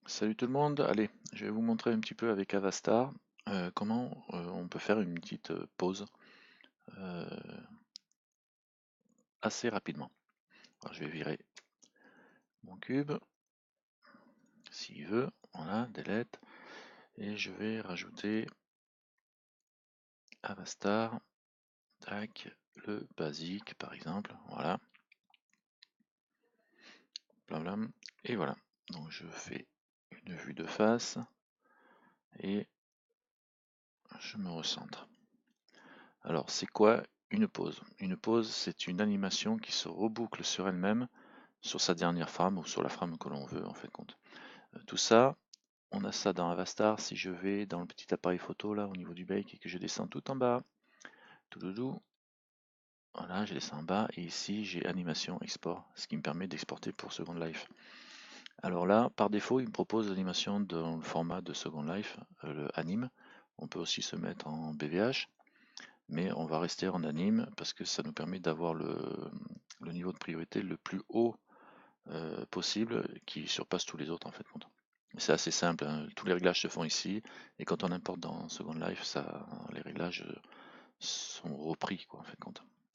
Salut tout le monde, allez, je vais vous montrer un petit peu avec Avastar comment on peut faire une petite pause euh, assez rapidement. Alors, je vais virer mon cube, s'il veut, voilà, delete, et je vais rajouter Avastar, tac, le basique par exemple, voilà, blam blam, et voilà. Donc je fais une vue de face et je me recentre. Alors c'est quoi une pause? Une pause, c'est une animation qui se reboucle sur elle-même sur sa dernière frame ou sur la frame que l'on veut en fait compte. Tout ça, on a ça dans Avastar. Si je vais dans le petit appareil photo là au niveau du bake et que je descends tout en bas, tout doudou, voilà, je descends en bas et ici j'ai animation export, ce qui me permet d'exporter pour Second Life. Alors là, par défaut, il me propose l'animation dans le format de Second Life, le anime. On peut aussi se mettre en BVH, mais on va rester en anime parce que ça nous permet d'avoir le niveau de priorité le plus haut possible qui surpasse tous les autres en fait. C'est assez simple, hein. Tous les réglages se font ici et quand on importe dans Second Life, les réglages sont repris quoi en fait.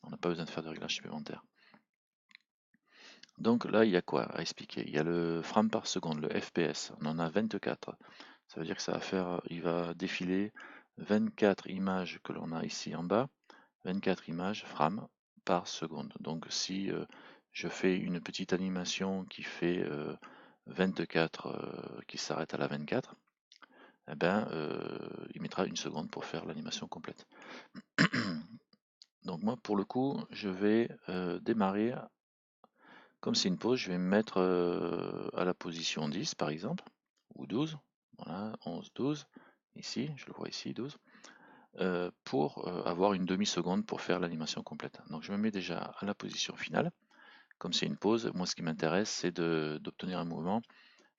On n'a pas besoin de faire de réglages supplémentaires. Donc là, il y a quoi à expliquer? Il y a le frame par seconde, le FPS. On en a 24. Ça veut dire que il va défiler 24 images que l'on a ici en bas, 24 images frames par seconde. Donc si je fais une petite animation qui fait 24, qui s'arrête à la 24, eh ben, il mettra une seconde pour faire l'animation complète. Donc moi, pour le coup, je vais démarrer, comme c'est une pause, je vais me mettre à la position 10 par exemple, ou 12, voilà, 11, 12, ici, je le vois ici, 12, pour avoir une demi-seconde pour faire l'animation complète. Donc je me mets déjà à la position finale. Comme c'est une pause, moi ce qui m'intéresse, c'est d'obtenir un mouvement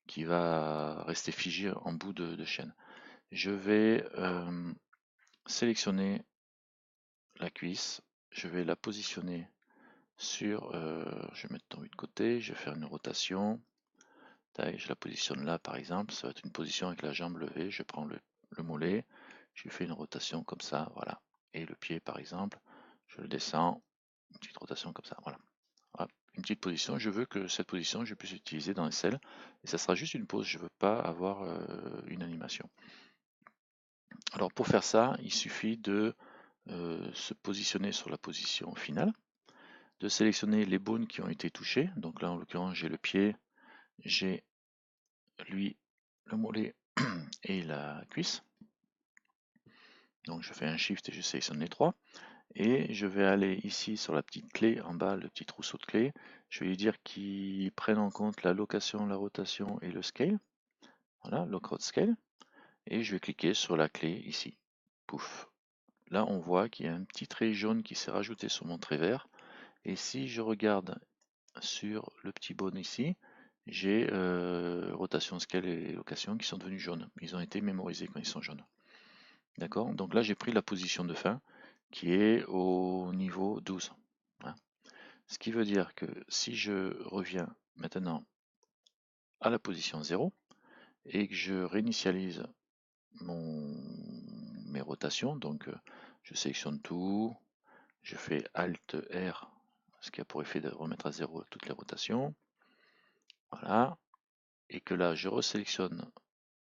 qui va rester figé en bout de chaîne. Je vais sélectionner la cuisse, je vais la positionner je vais mettre ton de côté, je vais faire une rotation, tac, je la positionne là par exemple, ça va être une position avec la jambe levée, je prends le mollet, je fais une rotation comme ça, voilà. Et le pied par exemple, je le descends, une petite rotation comme ça, voilà. Voilà, une petite position, je veux que cette position je puisse l'utiliser dans Excel, et ça sera juste une pause, je ne veux pas avoir une animation. Alors pour faire ça, il suffit de se positionner sur la position finale, de sélectionner les bones qui ont été touchées. Donc là, en l'occurrence, j'ai le pied, j'ai lui le mollet et la cuisse. Donc je fais un shift et je sélectionne les trois. Et je vais aller ici sur la petite clé en bas, le petit trousseau de clés. Je vais lui dire qu'il prenne en compte la location, la rotation et le scale. Voilà, lock rod scale. Et je vais cliquer sur la clé ici. Pouf. Là, on voit qu'il y a un petit trait jaune qui s'est rajouté sur mon trait vert. Et si je regarde sur le petit bone ici, j'ai rotation, scale et location qui sont devenus jaunes. Ils ont été mémorisés quand ils sont jaunes. D'accord? Donc là, j'ai pris la position de fin qui est au niveau 12. Hein. Ce qui veut dire que si je reviens maintenant à la position 0 et que je réinitialise mes rotations, donc je sélectionne tout, je fais Alt R, ce qui a pour effet de remettre à 0 toutes les rotations. Voilà. Et que là, je resélectionne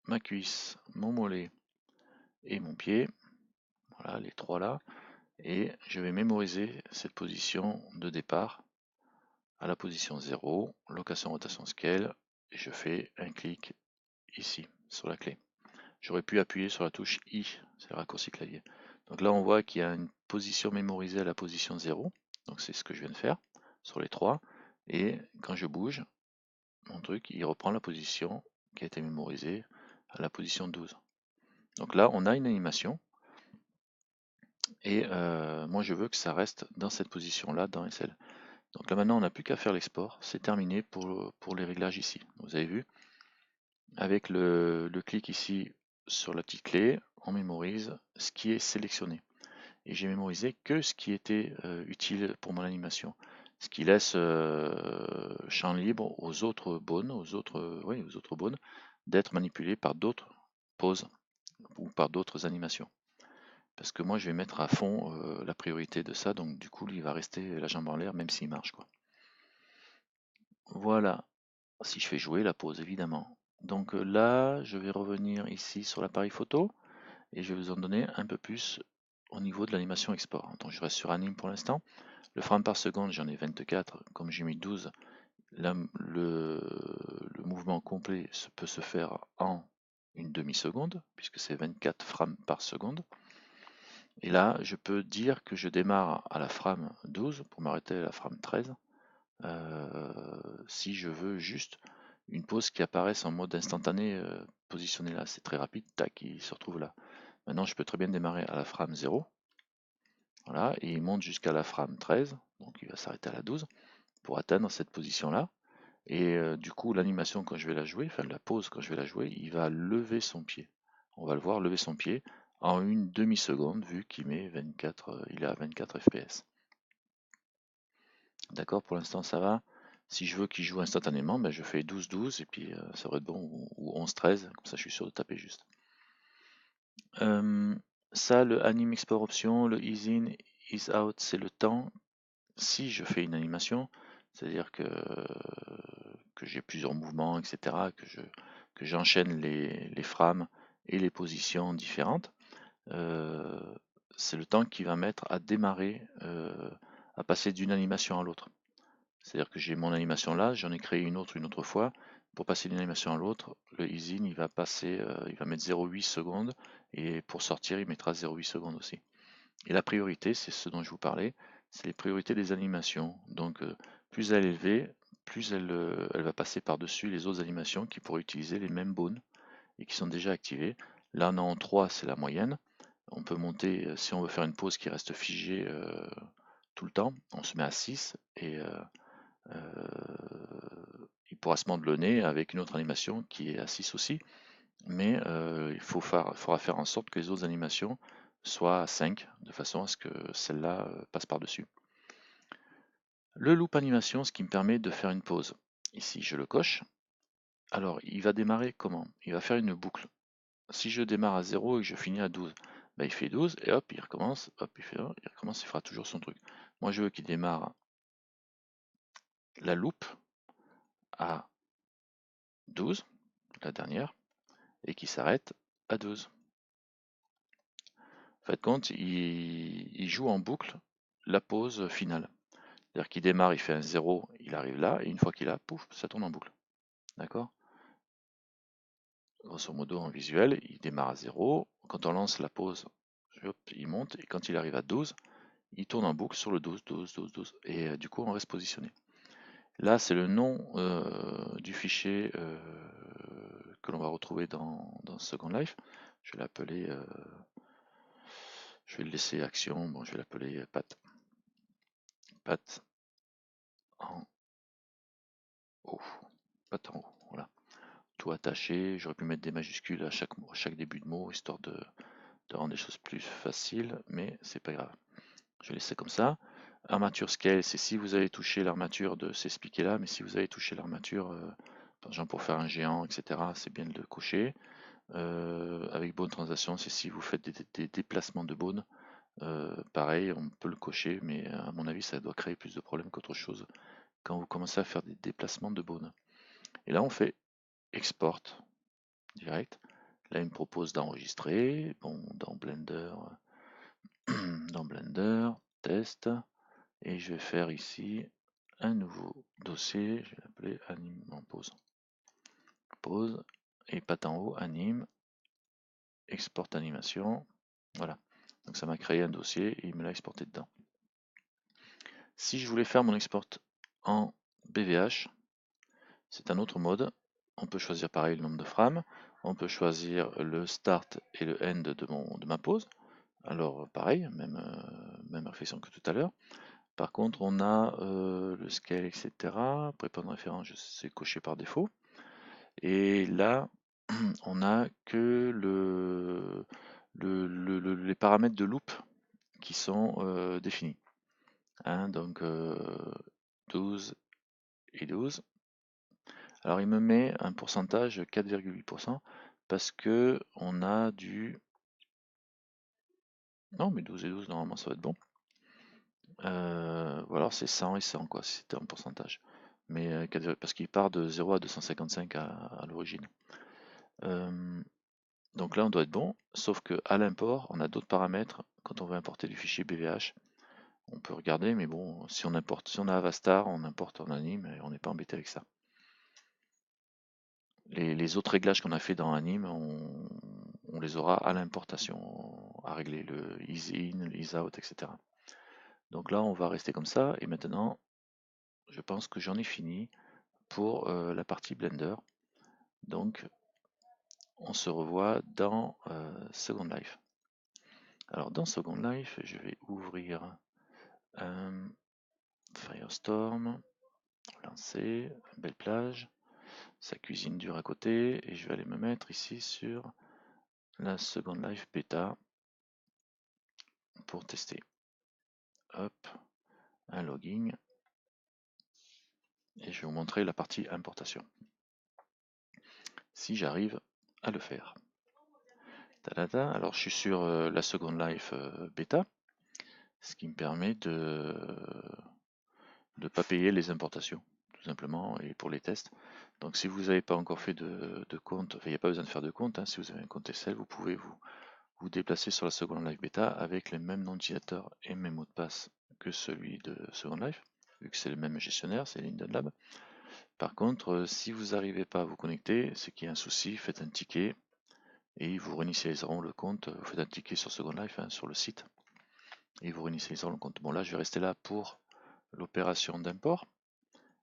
ma cuisse, mon mollet et mon pied. Voilà, les trois là. Et je vais mémoriser cette position de départ à la position 0, location, rotation, scale. Et je fais un clic ici, sur la clé. J'aurais pu appuyer sur la touche I, c'est le raccourci clavier. Donc là, on voit qu'il y a une position mémorisée à la position 0. Donc c'est ce que je viens de faire sur les trois. Et quand je bouge, mon truc, il reprend la position qui a été mémorisée à la position 12. Donc là, on a une animation. Et moi, je veux que ça reste dans cette position-là dans SL. Donc là, maintenant, on n'a plus qu'à faire l'export. C'est terminé pour les réglages ici. Vous avez vu, avec le clic ici sur la petite clé, on mémorise ce qui est sélectionné. Et j'ai mémorisé que ce qui était utile pour mon animation. ce qui laisse champ libre aux autres bones, aux autres bones, d'être manipulés par d'autres poses ou par d'autres animations. Parce que moi, je vais mettre à fond la priorité de ça, donc du coup, il va rester la jambe en l'air, même s'il marche, quoi. Voilà, si je fais jouer la pose, évidemment. Donc là, je vais revenir ici sur l'appareil photo, et je vais vous en donner un peu plus au niveau de l'animation export. Donc je reste sur anime pour l'instant. Le frame par seconde, j'en ai 24, comme j'ai mis 12, là, le mouvement complet peut se faire en une demi-seconde, puisque c'est 24 frames par seconde. Et là, je peux dire que je démarre à la frame 12 pour m'arrêter à la frame 13, si je veux juste une pause qui apparaisse en mode instantané positionné là. C'est très rapide, tac, il se retrouve là. Maintenant, je peux très bien démarrer à la frame 0, voilà, et il monte jusqu'à la frame 13, donc il va s'arrêter à la 12 pour atteindre cette position-là. Et du coup, l'animation, quand je vais la jouer, enfin la pause, quand je vais la jouer, il va lever son pied. On va le voir lever son pied en une demi-seconde, vu qu'il met 24, il est à 24 FPS. D'accord, pour l'instant ça va. Si je veux qu'il joue instantanément, ben je fais 12-12 et puis ça devrait être bon, ou 11-13, comme ça je suis sûr de taper juste. Ça, le Anime Export Option, le Ease In, Ease Out, c'est le temps. Si je fais une animation, c'est-à-dire que j'ai plusieurs mouvements, etc., que j'enchaîne les frames et les positions différentes, c'est le temps qui va mettre à démarrer, à passer d'une animation à l'autre. C'est-à-dire que j'ai mon animation là, j'en ai créé une autre fois. Pour passer d'une animation à l'autre, le easing il va passer, il va mettre 0,8 secondes et pour sortir, il mettra 0,8 secondes aussi. Et la priorité, c'est ce dont je vous parlais, c'est les priorités des animations. Donc, plus elle est élevée, plus elle va passer par-dessus les autres animations qui pourraient utiliser les mêmes bones et qui sont déjà activées. Là, on est en 3, c'est la moyenne. On peut monter, si on veut faire une pause qui reste figée tout le temps, on se met à 6 et il pourra se mordre le nez avec une autre animation qui est à 6 aussi, mais il faudra faire en sorte que les autres animations soient à 5, de façon à ce que celle-là passe par-dessus. Le loop animation, ce qui me permet de faire une pause. Ici, je le coche. Alors, il va démarrer comment? Il va faire une boucle. Si je démarre à 0 et que je finis à 12, ben, il fait 12 et hop, il recommence, hop, il fait 1, il recommence, il fera toujours son truc. Moi, je veux qu'il démarre la loupe à 12, la dernière, et qu'il s'arrête à 12. En fait, compte, il joue en boucle la pause finale. C'est-à-dire qu'il démarre, il fait un 0, il arrive là, et une fois qu'il a, pouf, ça tourne en boucle. D'accord? Grosso modo, en visuel, il démarre à 0. Quand on lance la pause, hop, il monte, et quand il arrive à 12, il tourne en boucle sur le 12, 12, 12, 12. Et du coup, on reste positionné. Là, c'est le nom du fichier que l'on va retrouver dans Second Life. Je vais l'appeler, je vais le laisser action, bon, je vais l'appeler pat. Pat en haut. Pat en haut, voilà. Tout attaché, j'aurais pu mettre des majuscules à chaque début de mot, histoire de rendre les choses plus faciles, mais c'est pas grave. Je vais laisser comme ça. Armature scale, c'est si vous avez touché l'armature de ces spiquets là, mais si vous avez touché l'armature, par exemple pour faire un géant, etc., c'est bien de le cocher. Avec bone translation, c'est si vous faites des déplacements de bone. Pareil, on peut le cocher, mais à mon avis, ça doit créer plus de problèmes qu'autre chose quand vous commencez à faire des déplacements de bone. Et là, on fait export direct. Là, il me propose d'enregistrer. Bon, dans Blender, test. Et je vais faire ici un nouveau dossier. Je vais l'appeler anime en pause. Pause. Et pat en haut, anime, export animation. Voilà. Donc ça m'a créé un dossier et il me l'a exporté dedans. Si je voulais faire mon export en BVH, c'est un autre mode. On peut choisir pareil le nombre de frames. On peut choisir le start et le end de ma pause. Alors pareil, même réflexion que tout à l'heure. Par contre, on a le scale, etc. Prépare de référence, c'est coché par défaut. Et là, on a que les paramètres de loop qui sont définis. Hein, donc 12 et 12. Alors il me met un pourcentage 4,8% parce que on a du... Non, mais 12 et 12, normalement ça va être bon. Ou alors c'est 100 et 100, quoi, si c'était en pourcentage. Mais parce qu'il part de 0 à 255 à l'origine. Donc là, on doit être bon, sauf que à l'import, on a d'autres paramètres. Quand on veut importer du fichier BVH, on peut regarder, mais bon, si on importe, si on a Avastar, on importe en anime et on n'est pas embêté avec ça. Les autres réglages qu'on a fait dans anime, on les aura à l'importation, à régler le ease in, le ease out, etc. Donc là, on va rester comme ça. Et maintenant, je pense que j'en ai fini pour la partie Blender. Donc, on se revoit dans Second Life. Alors, dans Second Life, je vais ouvrir Firestorm, lancer, belle plage, sa cuisine dure à côté, et je vais aller me mettre ici sur la Second Life bêta pour tester. Hop, un login, et je vais vous montrer la partie importation. Si j'arrive à le faire. Tadada. Alors je suis sur la Second Life bêta, ce qui me permet de ne pas payer les importations, tout simplement, et pour les tests. Donc si vous n'avez pas encore fait de compte, il n'y a pas besoin de faire de compte, hein, si vous avez un compte SL, vous pouvez vous déplacer sur la Second Life bêta avec les mêmes noms d'utilisateur et mêmes mots de passe que celui de Second Life, vu que c'est le même gestionnaire, c'est Linden Lab. Par contre, si vous n'arrivez pas à vous connecter, c'est qu'il y a un souci, faites un ticket et vous réinitialiseront le compte. Vous faites un ticket sur Second Life, hein, sur le site, et vous réinitialiseront le compte. Bon, là, je vais rester là pour l'opération d'import.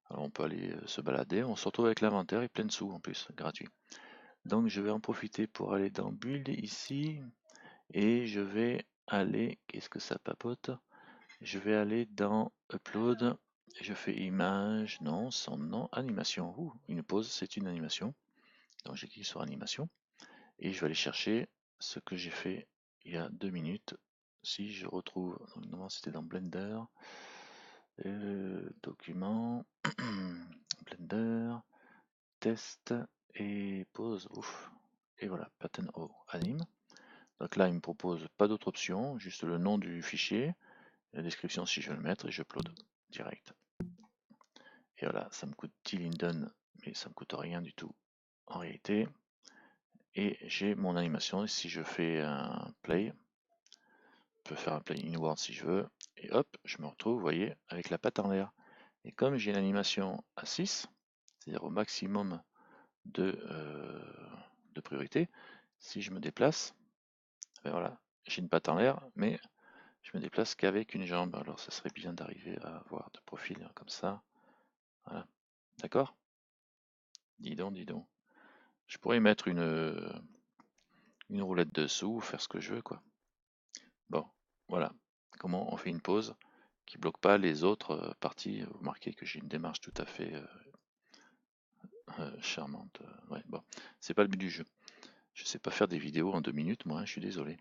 Alors, on peut aller se balader. On se retrouve avec l'inventaire et plein de sous en plus, gratuit. Donc, je vais en profiter pour aller dans Build ici. Et je vais aller, qu'est-ce que ça papote? Je vais aller dans Upload. Je fais image, non, son nom, animation. Ouh, une pause, c'est une animation. Donc, j'ai cliqué sur animation. Et je vais aller chercher ce que j'ai fait il y a 2 minutes. Si je retrouve, normalement c'était dans Blender, document, Blender, test et pause, ouf, et voilà, pattern O, anime. Donc là il me propose pas d'autre option, juste le nom du fichier, la description si je veux le mettre et je upload direct. Et voilà, ça me coûte 10 linden, mais ça me coûte rien du tout en réalité. Et j'ai mon animation, et si je fais un play, je peux faire un play inward si je veux, et hop, je me retrouve, vous voyez, avec la patte en l'air. Et comme j'ai l'animation à 6, c'est-à-dire au maximum de priorité, si je me déplace, ben voilà, j'ai une patte en l'air, mais je me déplace qu'avec une jambe. Alors ça serait bien d'arriver à avoir de profil comme ça. Voilà. D'accord? Dis donc, dis donc. Je pourrais mettre une roulette dessous, faire ce que je veux, quoi. Bon, voilà. Comment on fait une pause qui bloque pas les autres parties. Vous remarquez que j'ai une démarche tout à fait charmante. Ouais, bon, c'est pas le but du jeu. Je sais pas faire des vidéos en 2 minutes, moi, je suis désolé.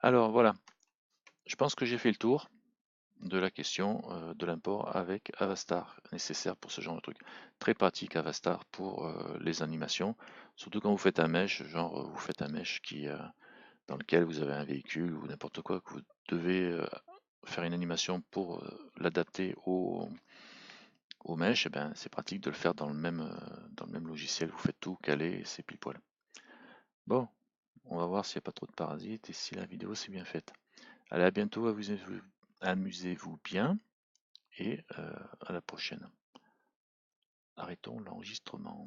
Alors voilà, je pense que j'ai fait le tour de la question de l'import avec Avastar, nécessaire pour ce genre de truc. Très pratique Avastar pour les animations, surtout quand vous faites un mesh, genre vous faites un mesh dans lequel vous avez un véhicule ou n'importe quoi, que vous devez faire une animation pour l'adapter au mesh, et ben, c'est pratique de le faire dans le même logiciel, vous faites tout, caler, c'est pile poil. Bon, on va voir s'il n'y a pas trop de parasites et si la vidéo s'est bien faite. Allez, à bientôt, amusez-vous bien et à la prochaine. Arrêtons l'enregistrement.